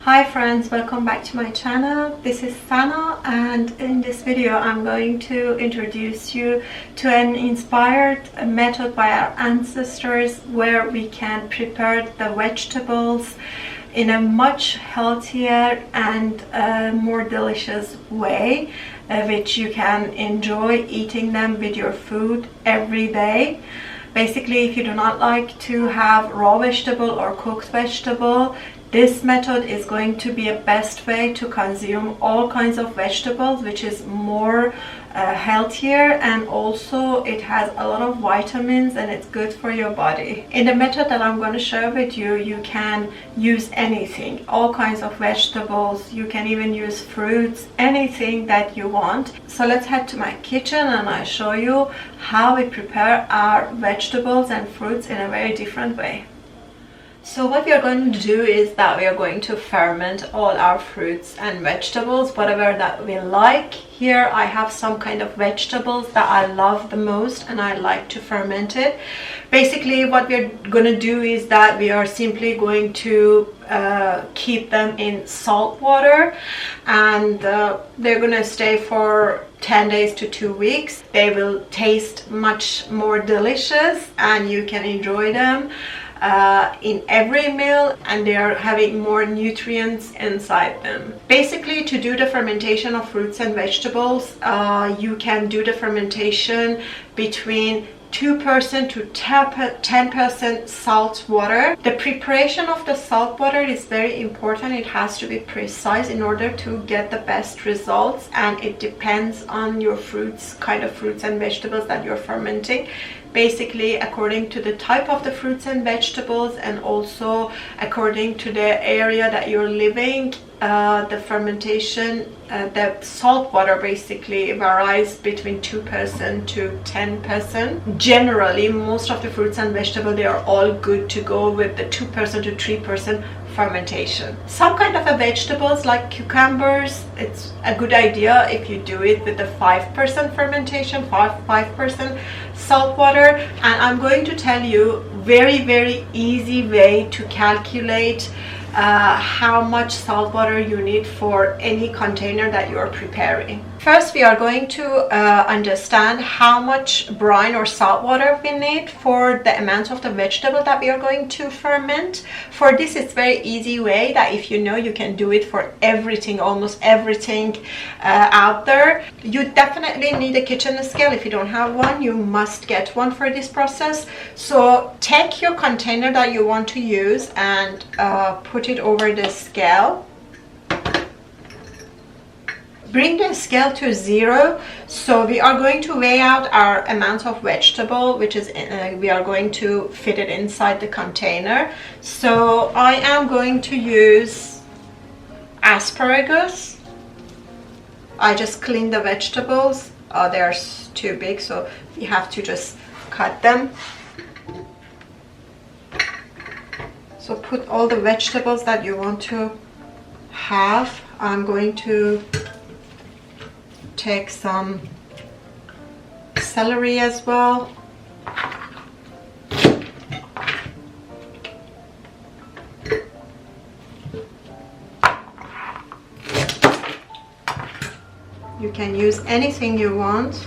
Hi friends, welcome back to my channel. This is Sana, and in this video I'm going to introduce you to an inspired method by our ancestors where we can prepare the vegetables in a much healthier and more delicious way, which you can enjoy eating them with your food every day. Basically, if you do not like to have raw vegetable or cooked vegetable, this method is going to be a best way to consume all kinds of vegetables, which is more healthier, and also it has a lot of vitamins and it's good for your body. In the method that I'm going to share with you, you can use anything, all kinds of vegetables. You can even use fruits, anything that you want. So let's head to my kitchen and I'll show you how we prepare our vegetables and fruits in a very different way. So what we are going to do is that we are going to ferment all our fruits and vegetables, whatever that we like. Here I have some kind of vegetables that I love the most and I like to ferment it. Basically what we're going to do is that we are simply going to keep them in salt water, and they're going to stay for 10 days to 2 weeks. They will taste much more delicious and you can enjoy them in every meal, and they are having more nutrients inside them. Basically, to do the fermentation of fruits and vegetables, you can do the fermentation between 2% to 10% salt water. The preparation of the salt water is very important. It has to be precise in order to get the best results, and it depends on your kind of fruits and vegetables that you're fermenting. Basically, according to the type of the fruits and vegetables, and also according to the area that you're living, the fermentation, the salt water basically varies between 2% to 10%. Generally, most of the fruits and vegetables, they are all good to go with the 2% to 3% fermentation. Some kind of a vegetables like cucumbers, it's a good idea if you do it with the 5% fermentation, 5% salt water. And I'm going to tell you very easy way to calculate how much salt water you need for any container that you are preparing. First, we are going to understand how much brine or salt water we need for the amount of the vegetable that we are going to ferment. For this, it's very easy way that if you know, you can do it for everything, almost everything out there. You definitely need a kitchen scale. If you don't have one, you must get one for this process. So take your container that you want to use and put it over the scale. Bring the scale to 0. So we are going to weigh out our amount of vegetable, which is we are going to fit it inside the container. So I am going to use asparagus. I just clean the vegetables. They're too big, so you have to just cut them. So put all the vegetables that you want to have. I'm going to take some celery as well. You can use anything you want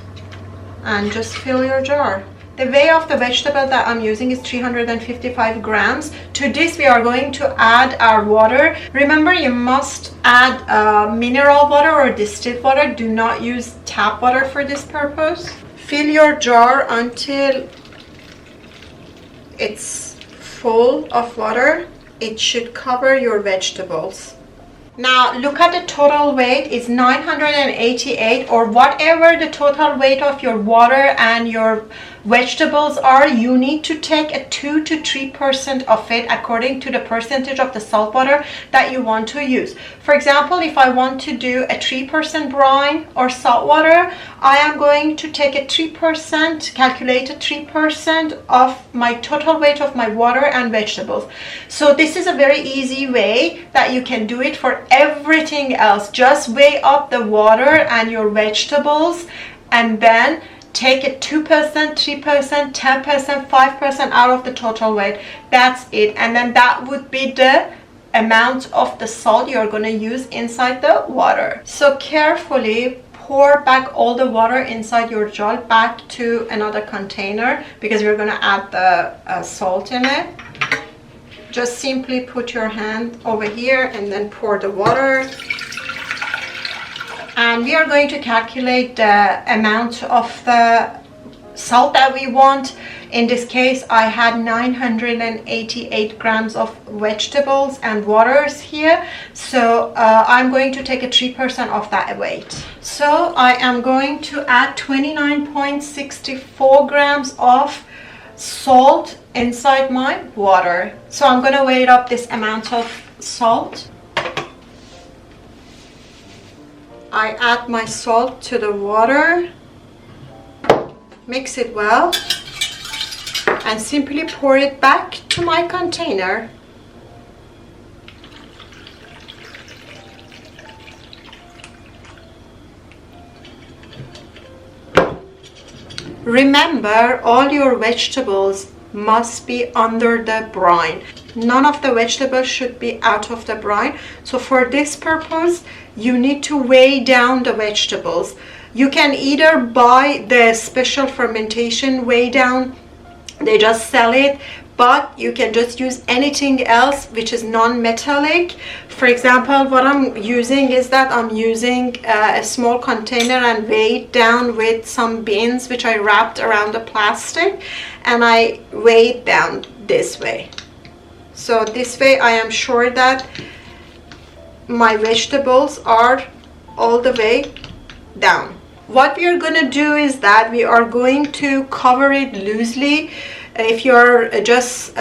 and just fill your jar. The weight of the vegetable that I'm using is 355 grams. To this, we are going to add our water. Remember, you must add mineral water or distilled water. Do not use tap water for this purpose. Fill your jar until it's full of water. It should cover your vegetables. Now look at the total weight is 988, or whatever the total weight of your water and your vegetables are. You need to take a 2 to 3% of it according to the percentage of the salt water that you want to use. For example, if I want to do a 3% brine or salt water, I am going to take a 3%, calculate a 3% of my total weight of my water and vegetables. So this is a very easy way that you can do it for everything else. Just weigh up the water and your vegetables, and then take a 2%, 3%, 10%, 5% out of the total weight. That's it. And then that would be the amount of the salt you're going to use inside the water. So carefully pour back all the water inside your jar back to another container, because we're going to add the salt in it. Just simply put your hand over here and then pour the water. And we are going to calculate the amount of the salt that we want. In this case, I had 988 grams of vegetables and waters here. So I'm going to take a 3% of that weight. So I am going to add 29.64 grams of salt inside my water. So I'm going to weigh up this amount of salt. I add my salt to the water, mix it well, and simply pour it back to my container. Remember, all your vegetables must be under the brine. None of the vegetables should be out of the brine. So for this purpose, you need to weigh down the vegetables. You can either buy the special fermentation weigh down, they just sell it, but you can just use anything else which is non-metallic. For example, what I'm using is that I'm using a small container and weighed down with some beans which I wrapped around the plastic, and I weighed down this way. So this way I am sure that my vegetables are all the way down. What we are going to do is that we are going to cover it loosely. If you're just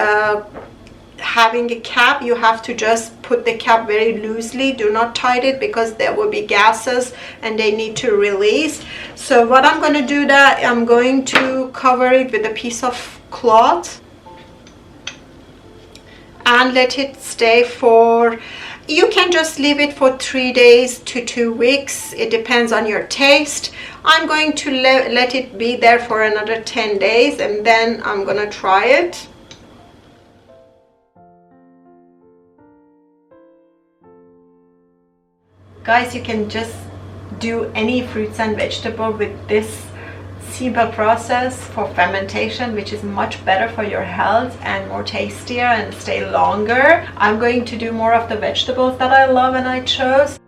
having a cap, you have to just put the cap very loosely. Do not tie it, because there will be gases and they need to release. So what I'm going to do, that I'm going to cover it with a piece of cloth and let it stay for, you can just leave it for 3 days to 2 weeks. It depends on your taste. I'm going to let it be there for another 10 days and then I'm gonna try it. Guys, you can just do any fruits and vegetable with this simple process for fermentation, which is much better for your health and more tastier and stay longer. I'm going to do more of the vegetables that I love and I chose.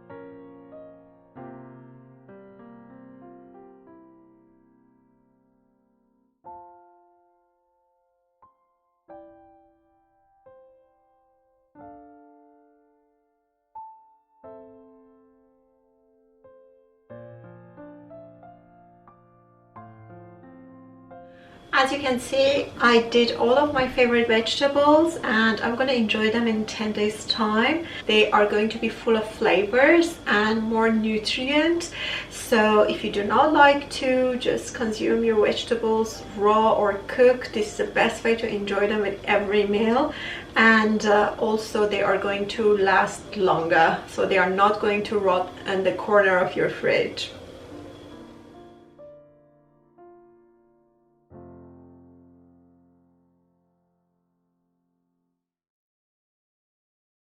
As you can see, I did all of my favorite vegetables and I'm going to enjoy them in 10 days time. They are going to be full of flavors and more nutrients. So if you do not like to just consume your vegetables raw or cooked, this is the best way to enjoy them with every meal. And also they are going to last longer, so they are not going to rot in the corner of your fridge.